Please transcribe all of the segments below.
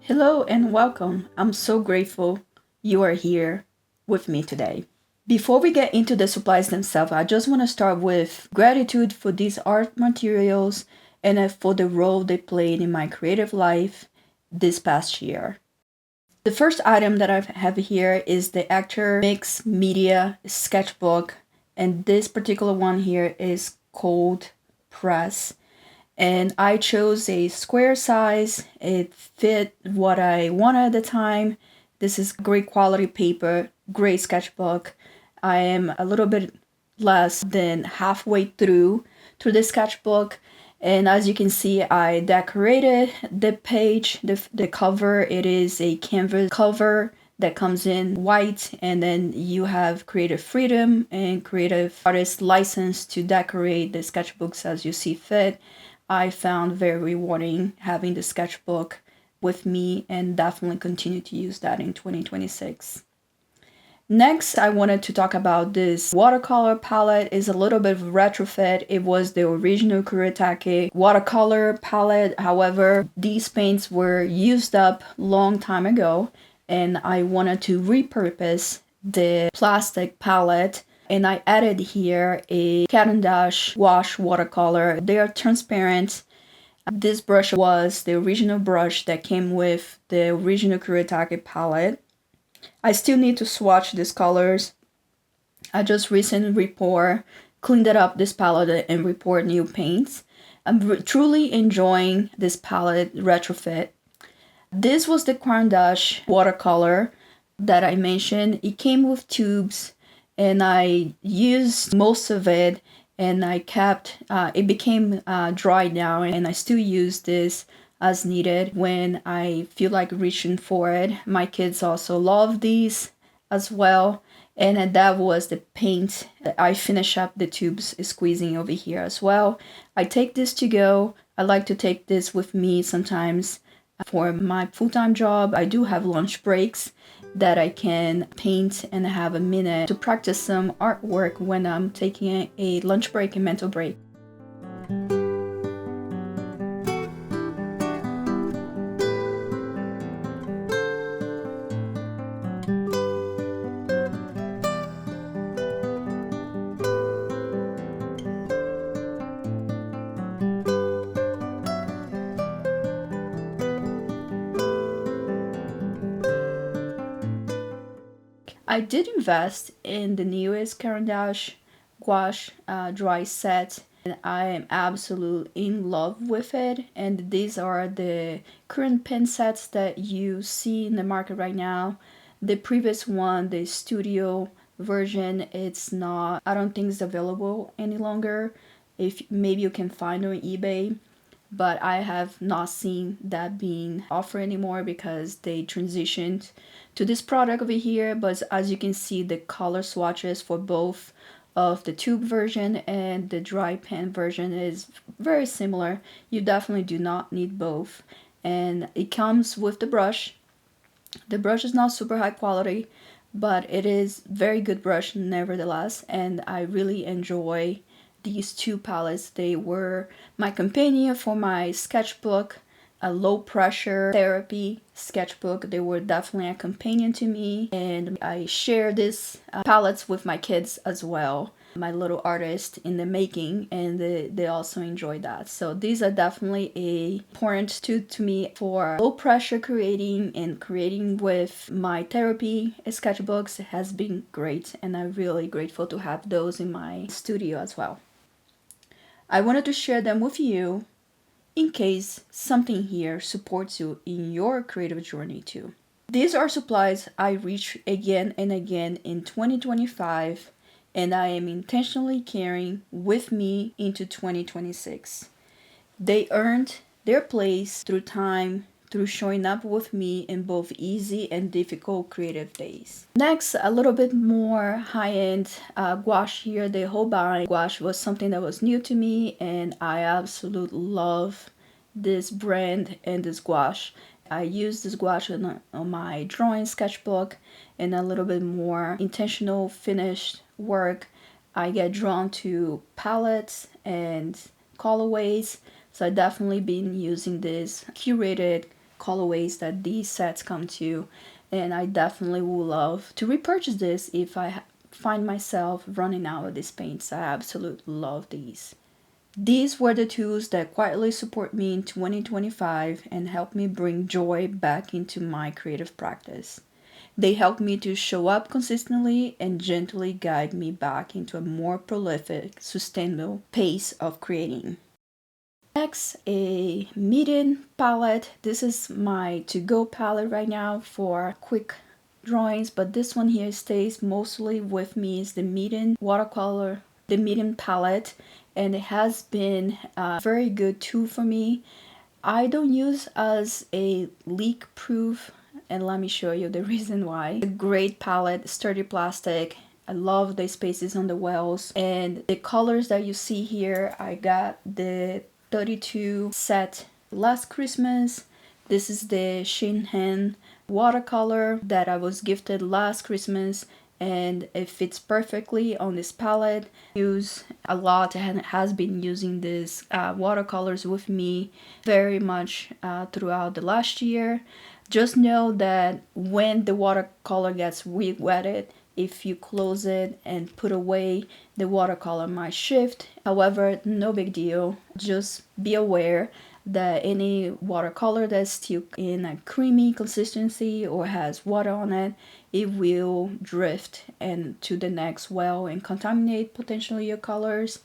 Hello and welcome. I'm so grateful you are here with me today. Before we get into the supplies themselves, I just want to start with gratitude for these art materials and for the role they played in my creative life this past year. The first item that I have here is the Actor Mix Media Sketchbook, and this particular one here is Cold Press, and I chose a square size. It fit what I wanted at the time. This is great quality paper, great sketchbook. I am a little bit less than halfway through the sketchbook, and as you can see, I decorated the page, the cover. It is a canvas cover that comes in white, and then you have creative freedom and creative artist license to decorate the sketchbooks as you see fit. I found very rewarding having the sketchbook with me and definitely continue to use that in 2026. Next, I wanted to talk about this watercolor palette. It's a little bit of a retrofit. It was the original Kuretake watercolor palette. However, these paints were used up long time ago, and I wanted to repurpose the plastic palette, and I added here a Cat & Dash wash watercolor. They are transparent. This brush was the original brush that came with the original Kuretake palette. I still need to swatch these colors. I just recently cleaned it up, this palette, and report new paints. I'm truly enjoying this palette retrofit. This was the Cat & Dash watercolor that I mentioned. It came with tubes, and I used most of it, and I kept it became dry now, and I still use this as needed when I feel like reaching for it. My kids also love these as well, and that was the paint. I finish up the tubes squeezing over here as well. I take this to go. I like to take this with me sometimes for my full-time job. I do have lunch breaks that I can paint and have a minute to practice some artwork when I'm taking a lunch break and mental break. I did invest in the newest Cat & Dash gouache dry set, and I am absolutely in love with it. And these are the current pen sets that you see in the market right now. The previous one, the studio version, it's not, I don't think it's available any longer. If maybe you can find it on eBay, but I have not seen that being offered anymore because they transitioned to this product over here. But as you can see, the color swatches for both of the tube version and the dry pen version is very similar. You definitely do not need both, and it comes with the brush. The brush is not super high quality, but it is very good brush nevertheless, and I really enjoy these two palettes. They were my companion for my sketchbook, a low pressure therapy sketchbook. They were definitely a companion to me, and I share these palettes with my kids as well, my little artist in the making, and they also enjoy that. So these are definitely important to me for low pressure creating, and creating with my therapy sketchbooks has been great, and I'm really grateful to have those in my studio as well. I wanted to share them with you in case something here supports you in your creative journey too. These are supplies I reach again and again in 2025, and I am intentionally carrying with me into 2026. They earned their place through time, through showing up with me in both easy and difficult creative days. Next, a little bit more high-end gouache here. The Holbein gouache was something that was new to me, and I absolutely love this brand and this gouache. I use this gouache on my drawing sketchbook, and a little bit more intentional finished work. I get drawn to palettes and colorways, so I definitely been using this curated colorways that these sets come to, and I definitely would love to repurchase this if I find myself running out of these paints. I absolutely love these. These were the tools that quietly support me in 2025 and help me bring joy back into my creative practice. They help me to show up consistently and gently guide me back into a more prolific, sustainable pace of creating. Next, a medium palette. This is my to-go palette right now for quick drawings, but this one here stays mostly with me. Is the medium watercolor, the medium palette, and it has been a very good tool for me. I don't use as a leak proof, and let me show you the reason why. A great palette, sturdy plastic. I love the spaces on the wells, and the colors that you see here, I got the 32 set last Christmas. This is the Shinhan watercolor that I was gifted last Christmas, and it fits perfectly on this palette. Use a lot and has been using these watercolors with me very much throughout the last year. Just know that when the watercolor gets re-wetted, if you close it and put away, the watercolor might shift. However, no big deal. Just be aware that any watercolor that's still in a creamy consistency or has water on it, it will drift and to the next well and contaminate potentially your colors.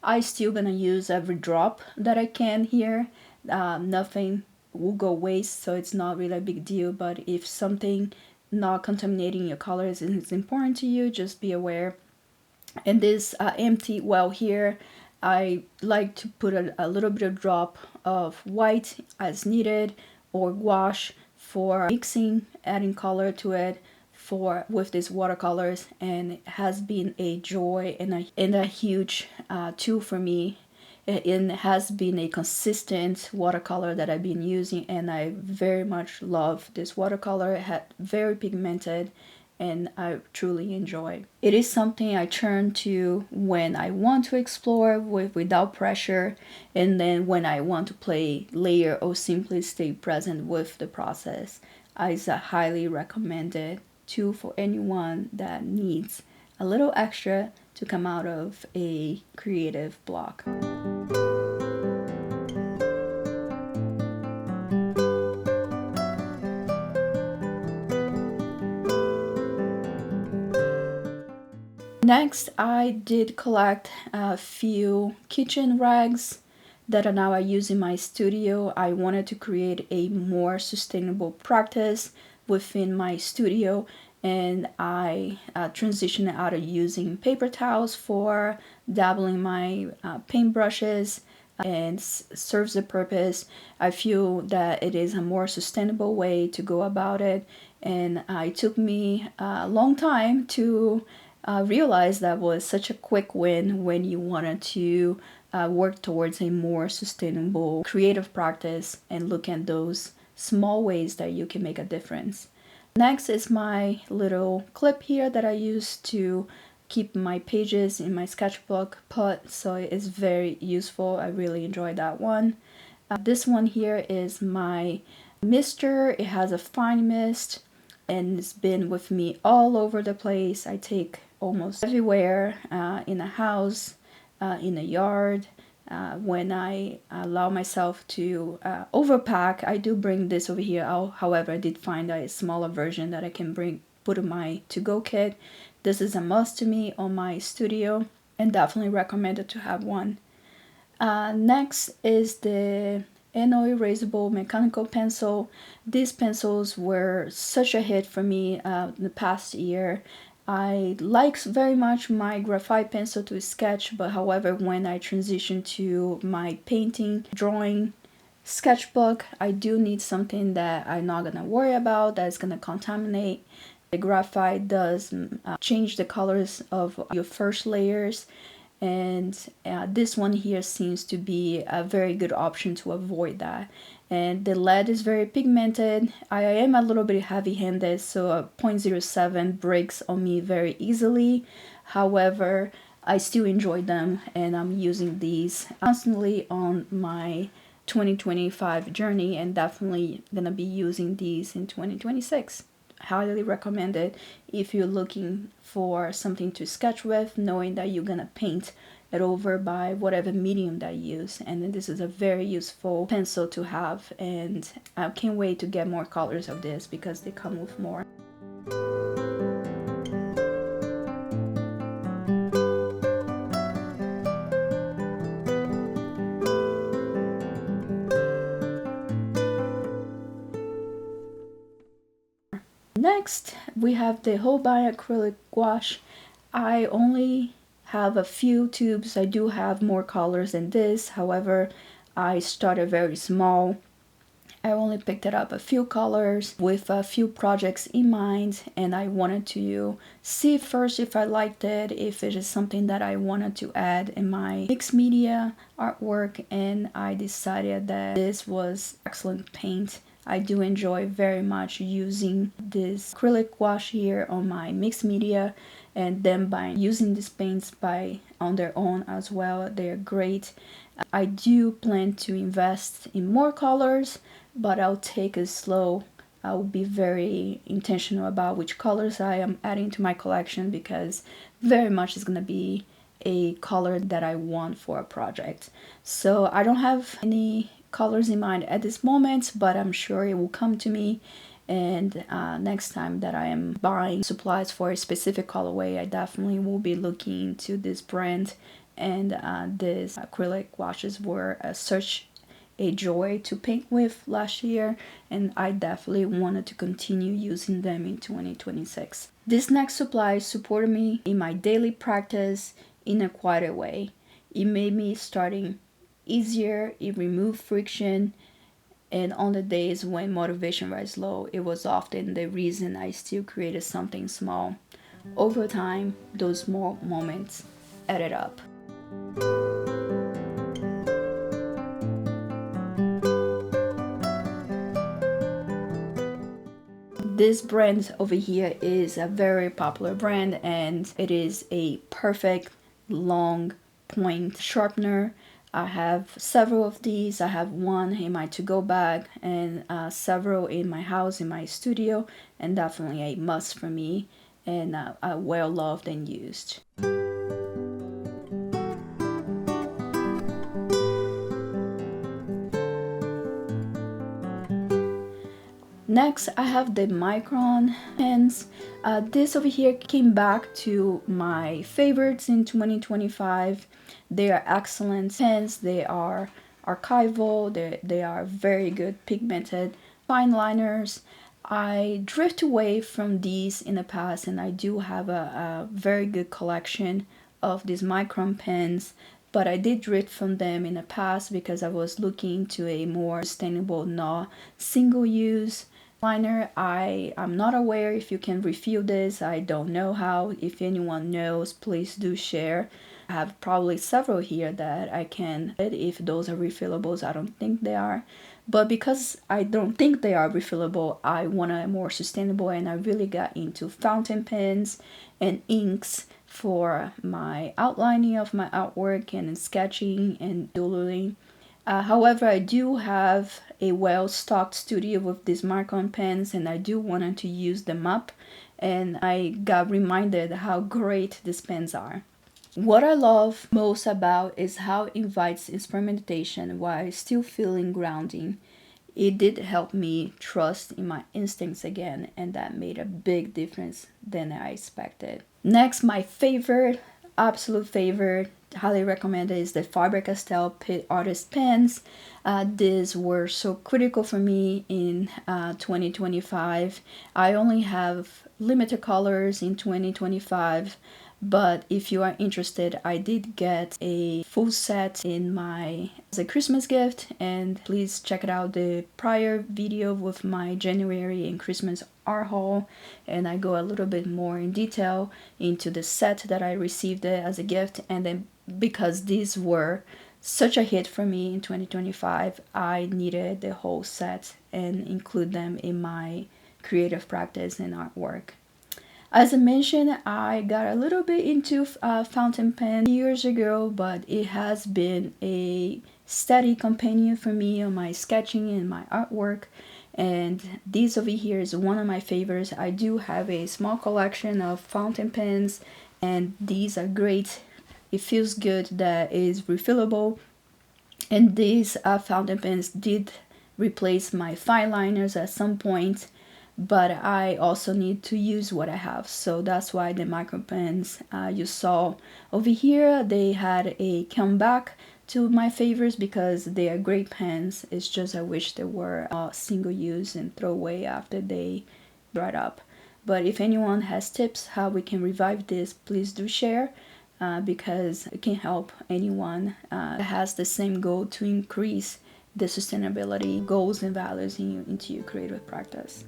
I still gonna use every drop that I can here. Nothing will go waste, so it's not really a big deal. But if something not contaminating your colors is important to you, just be aware. And this empty well here, I like to put a little bit of drop of white as needed, or gouache for mixing, adding color to it for with these watercolors, and it has been a joy and a huge tool for me. It has been a consistent watercolor that I've been using, and I very much love this watercolor. It had very pigmented, and I truly enjoy. It is something I turn to when I want to explore without pressure, and then when I want to play layer or simply stay present with the process. It's a highly recommended tool for anyone that needs a little extra to come out of a creative block. Next, I did collect a few kitchen rags that now I use in my studio. I wanted to create a more sustainable practice within my studio, and I transitioned out of using paper towels for dabbling my paintbrushes, and serves the purpose. I feel that it is a more sustainable way to go about it, and it took me a long time to realize that was such a quick win when you wanted to work towards a more sustainable creative practice and look at those small ways that you can make a difference. Next is my little clip here that I use to keep my pages in my sketchbook put, so it's very useful. I really enjoy that one. This one here is my mister. It has a fine mist, and it's been with me all over the place. I take almost everywhere, in a house, in a yard. When I allow myself to overpack, I do bring this over here. However, I did find a smaller version that I can put in my to-go kit. This is a must to me on my studio, and definitely recommended to have one. Next is the NO erasable mechanical pencil. These pencils were such a hit for me the past year. I like very much my graphite pencil to sketch, but however, when I transition to my painting, drawing, sketchbook, I do need something that I'm not gonna worry about, that's gonna contaminate. The graphite does change the colors of your first layers, and this one here seems to be a very good option to avoid that. And the lead is very pigmented. I am a little bit heavy-handed, so a 0.07 breaks on me very easily. However, I still enjoy them, and I'm using these constantly on my 2025 journey, and definitely gonna be using these in 2026. Highly recommend it if you're looking for something to sketch with, knowing that you're gonna paint it over by whatever medium that you use. And then this is a very useful pencil to have, and I can't wait to get more colors of this because they come with more. Next, we have the Holbein acrylic gouache. I only have a few tubes. I do have more colors than this. However, I started very small. I only picked it up a few colors with a few projects in mind, and I wanted to see first if I liked it, if it is something that I wanted to add in my mixed media artwork, and I decided that this was excellent paint. I do enjoy very much using this acrylic gouache here on my mixed media, and then by using these paints by on their own as well, they're great. I do plan to invest in more colors, but I'll take it slow. I'll be very intentional about which colors I am adding to my collection, because very much is going to be a color that I want for a project. So I don't have any colors in mind at this moment, but I'm sure it will come to me. And next time that I am buying supplies for a specific colorway, I definitely will be looking into this brand. And these acrylic washes were such a joy to paint with last year, and I definitely wanted to continue using them in 2026. This next supply supported me in my daily practice in a quieter way. It made me starting easier, it removed friction, and on the days when motivation was low, it was often the reason I still created something small. Over time, those small moments added up. This brand over here is a very popular brand, and it is a perfect long point sharpener. I have several of these. I have one in my to-go bag and several in my house, in my studio, and definitely a must for me, and well loved and used. Next, I have the Micron pens. This over here came back to my favorites in 2025. They are excellent pens. They are archival. They are very good pigmented fine liners. I drift away from these in the past, and I do have a very good collection of these Micron pens, but I did drift from them in the past because I was looking to a more sustainable, not single use liner. I'm not aware if you can refill this. I don't know how. If anyone knows, please do share. I have probably several here that I can, if those are refillables. I don't think they are. But because I don't think they are refillable, I want a more sustainable, and I really got into fountain pens and inks for my outlining of my artwork and sketching and doodling. However, I do have a well-stocked studio with these Micron pens, and I do want to use them up, and I got reminded how great these pens are. What I love most about is how it invites experimentation while still feeling grounding. It did help me trust in my instincts again, and that made a big difference than I expected. Next, my favorite, absolute favorite, highly recommended, is the Faber-Castell Pit Artist Pens. These were so critical for me in 2025. I only have limited colors in 2025, but if you are interested, I did get a full set in my as a Christmas gift, and please check it out, the prior video with my January and Christmas art haul, and I go a little bit more in detail into the set that I received as a gift. And then because these were such a hit for me in 2025, I needed the whole set and include them in my creative practice and artwork. As I mentioned, I got a little bit into fountain pen years ago, but it has been a steady companion for me on my sketching and my artwork. And this over here is one of my favorites. I do have a small collection of fountain pens, and these are great. It feels good that it is refillable. And these fountain pens did replace my fine liners at some point, but I also need to use what I have. So that's why the micro pens you saw over here, they had a comeback to my favorites because they are great pens. It's just I wish they were single use and throw away after they dried up. But if anyone has tips how we can revive this, please do share. Because it can help anyone that has the same goal to increase the sustainability goals and values into your creative practice.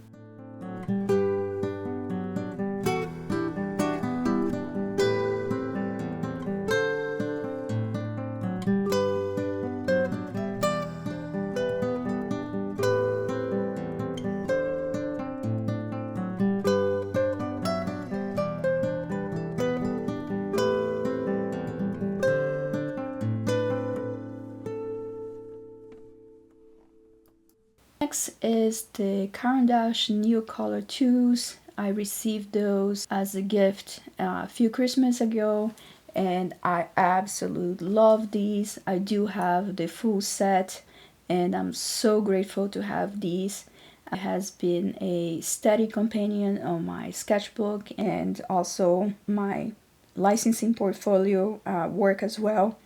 Next is the Caran d'Ache New Color Tools. I received those as a gift a few Christmas ago, and I absolutely love these. I do have the full set, and I'm so grateful to have these. It has been a steady companion on my sketchbook and also my licensing portfolio work as well.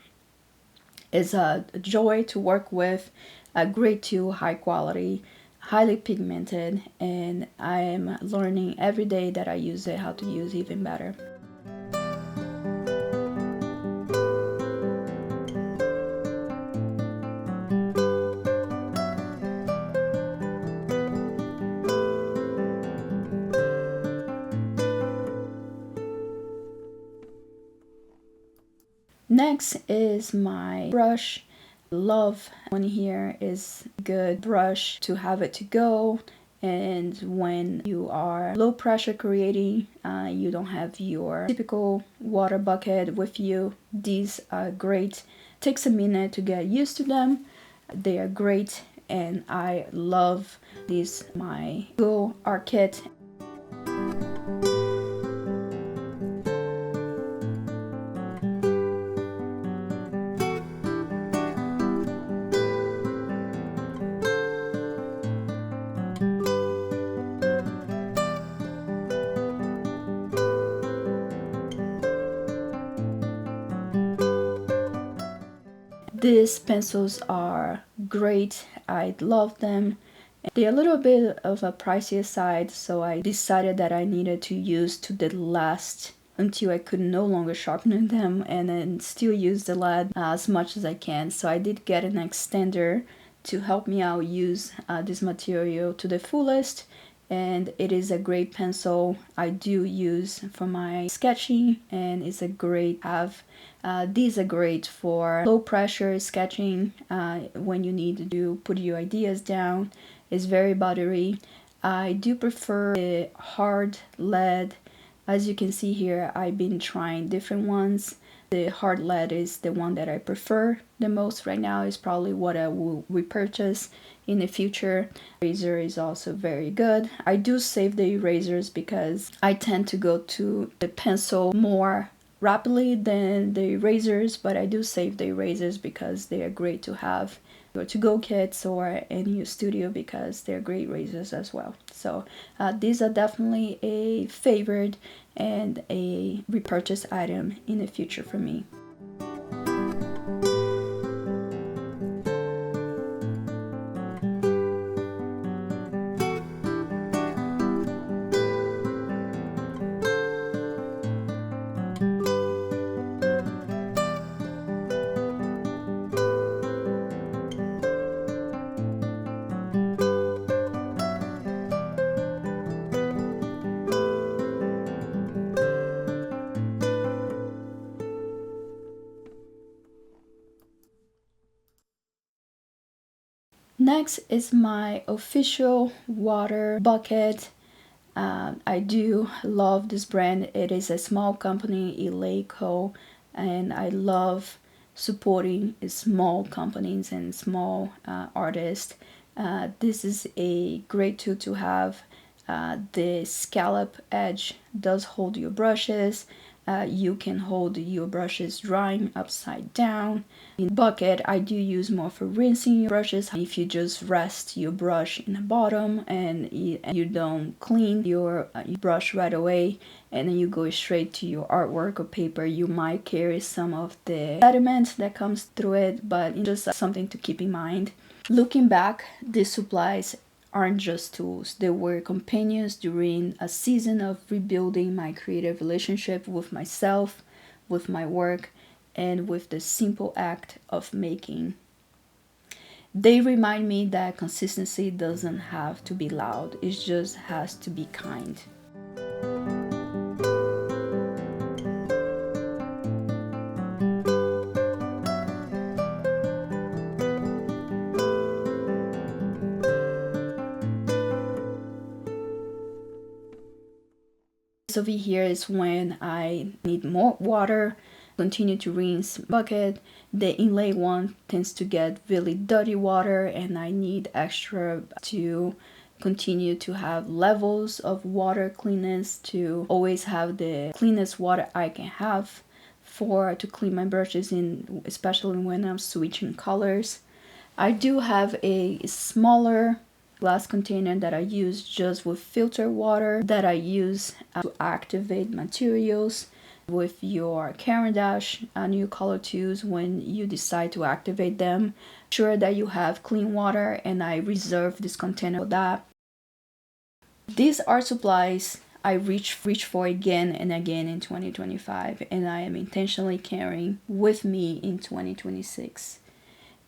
It's a joy to work with, a great tool, high quality, highly pigmented, and I am learning every day that I use it how to use it even better. Next is my brush. Love one here is a good brush to have it to go, and when you are low pressure creating, you don't have your typical water bucket with you. These are great. Takes a minute to get used to them. They are great, and I love these. My Go art kit. These pencils are great. I love them. They're a little bit of a pricier side, so I decided that I needed to use to the last until I could no longer sharpen them and then still use the lead as much as I can. So I did get an extender to help me out use this material to the fullest, and it is a great pencil I do use for my sketching, and it's a great have. These are great for low pressure sketching when you need to put your ideas down. It's very buttery. I do prefer the hard lead. As you can see here, I've been trying different ones. The hard lead is the one that I prefer the most right now. Is probably what I will repurchase in the future. Eraser is also very good. I do save the erasers because I tend to go to the pencil more rapidly than the erasers, but I do save the erasers because they are great to have or to-go kits or in your studio because they're great erasers as well. So these are definitely a favorite and a repurchase item in the future for me. Next is my official water bucket. I do love this brand. It is a small company, Eleco, and I love supporting small companies and small artists. This is a great tool to have. The scallop edge does hold your brushes. You can hold your brushes drying upside down. In bucket, I do use more for rinsing your brushes. If you just rest your brush in the bottom and you don't clean your brush right away, and then you go straight to your artwork or paper, you might carry some of the sediment that comes through it, but it's just something to keep in mind. Looking back, these supplies aren't just tools. They were companions during a season of rebuilding my creative relationship with myself, with my work, and with the simple act of making. They remind me that consistency doesn't have to be loud, it just has to be kind. Over here is when I need more water, continue to rinse bucket. The inlay one tends to get really dirty water and I need extra to continue to have levels of water cleanness, to always have the cleanest water I can have for to clean my brushes in, especially when I'm switching colors. I do have a smaller glass container that I use just with filter water that I use to activate materials. With your Caran d'Ache new color tools, when you decide to activate them, sure that you have clean water, and I reserve this container for that. These art supplies I reach for again and again in 2025, and I am intentionally carrying with me in 2026.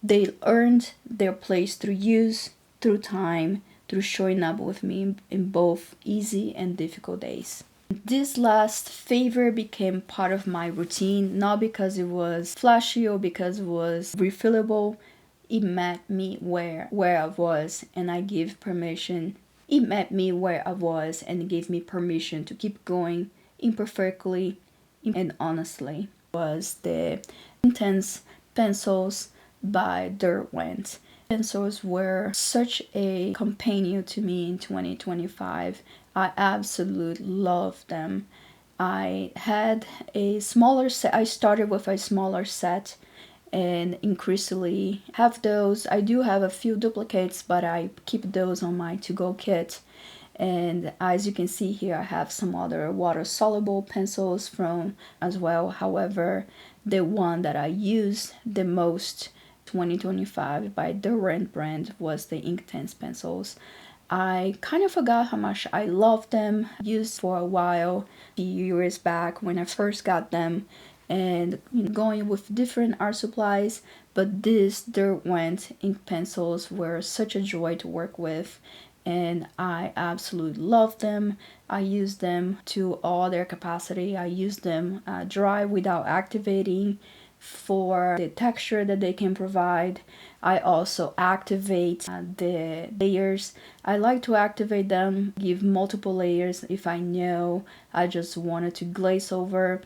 They earned their place through use, through time, through showing up with me in both easy and difficult days. This last favor became part of my routine, not because it was flashy or because it was refillable. It met me where I was, and I give permission. It met me where I was and gave me permission to keep going imperfectly and honestly. Was the intense pencils by Derwent. Pencils were such a companion to me in 2025. I absolutely love them. I had a smaller set. I started with a smaller set and increasingly have those. I do have a few duplicates, but I keep those on my to-go kit. And as you can see here, I have some other water soluble pencils from as well. However, the one that I used the most 2025 by the Rent brand was the Inktense pencils. I kind of forgot how much I loved them. Used for a while, a few years back when I first got them, and going with different art supplies. But these Derwent ink pencils were such a joy to work with, and I absolutely love them. I use them to all their capacity. I use them dry without activating for the texture that they can provide. I also activate the layers. I like to activate them, give multiple layers if I know I just wanted to glaze over,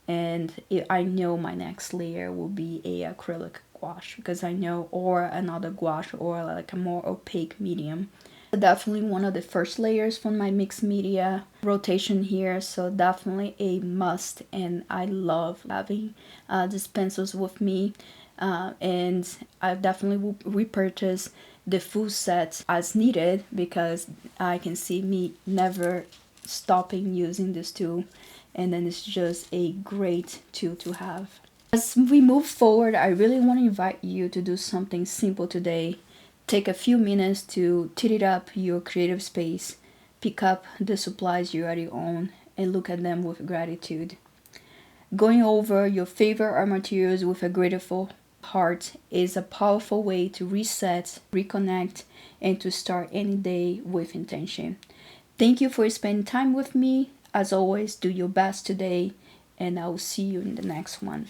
and if I know my next layer will be a acrylic gouache, because I know, or another gouache, or like a more opaque medium. Definitely one of the first layers from my mixed media rotation here, so definitely a must, and I love having these pencils with me, and I definitely will repurchase the full set as needed, because I can see me never stopping using this tool, and then it's just a great tool to have. As we move forward, I really want to invite you to do something simple today. Take a few minutes to tidy up your creative space, pick up the supplies you already own, and look at them with gratitude. Going over your favorite art materials with a grateful heart is a powerful way to reset, reconnect, and to start any day with intention. Thank you for spending time with me. As always, do your best today, and I will see you in the next one.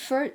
first